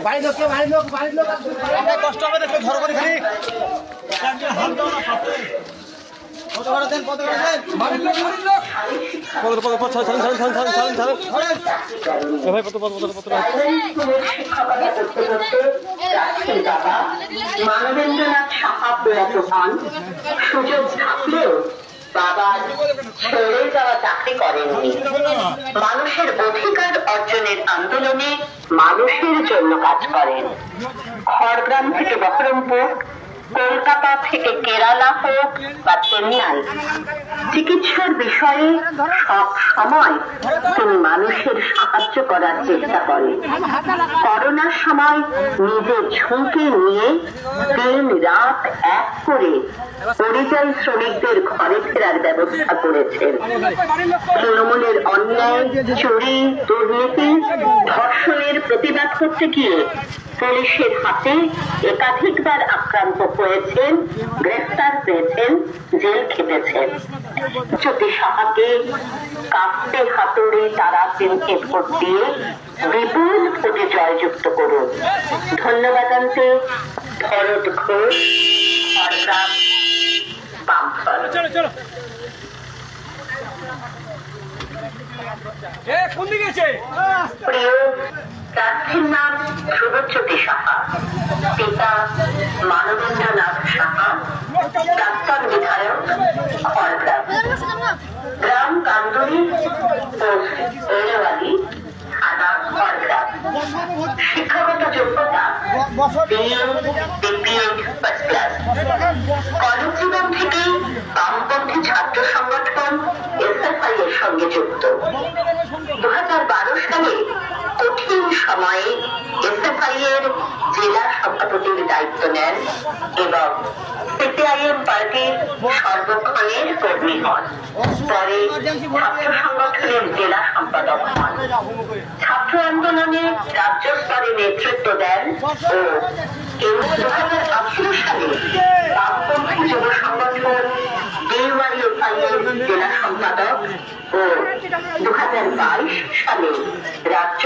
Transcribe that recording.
বাড়ির লোক কষ্ট হবে দেখো ধরো করে খালি মানবেন্দ্রনাথ সাহা প্রয়াত হন। সুযোগ থাকলেও বাবার ছেড়ে যাওয়া চাকরি করেননি। মানুষের অধিকার অর্জনের আন্দোলনে মানুষের জন্য কাজ করেন। খড়গ্রাম থেকে বহরমপুর, কলকাতা থেকে কেরালা হোক বা চেন্নাই, চিকিৎসার বিষয়ে সব সময় তিনি মানুষের সাহায্য করার চেষ্টা করেন। করোনার সময় নিজের ঝুঁকি নিয়ে দিন রাত এক করে পরিযায়ী শ্রমিকদের ঘরে ফেরার ব্যবস্থা করেছেন। তৃণমূলের অন্যায়, চুরি, দুর্নীতি, ধর্ষণের প্রতিবাদ করতে গিয়ে পুলিশের হাতে একাধিকবার আক্রান্ত হয়েছেন, গ্রেফতার হয়েছেন, জেল খেটেছেন। জ্যোতি সাহাকে কাঁপতে হাতুড়ি তারা চিনকে ভোট দিয়ে বিপুল ভোটে জয়যুক্ত করুন। ধন্যবাদ জানাতে ভরত ঘোষ, খড়গ্রাম, বামফল। প্রিয় প্রার্থীর নাম ধ্রুবজ্যোতি সাহা, পিতা মানবেন্দ্রনাথ সাহা, প্রাক্তন বিধায়ক, খড়গ্রাম। গ্রাম কান্দুরি, পোস্ট এড়েওয়ালি, থানা খড়গ্রাম। শিক্ষাগত যোগ্যতা ফার্স্ট ক্লাস। কলেজ জীবন থেকে বামপন্থী ছাত্র সংগঠন এসএফআই এর সঙ্গে যুক্ত। 2012 সালে কঠিন সময়ে এসএফআই এর জেলা সভাপতির দায়িত্ব নেন এবং সিপিআইএম পার্টির সর্বক্ষণের কর্মী হন। পরে ছাত্র সংগঠনের জেলা সম্পাদক হন। ছাত্র আন্দোলনে রাজ্য স্তরে নেতৃত্ব দেন ও 2018 সালে বামপন্থী যুব সংগঠন ডিওয়াইএফআই এর জেলা সম্পাদক ও 2022 সালে রাজ্য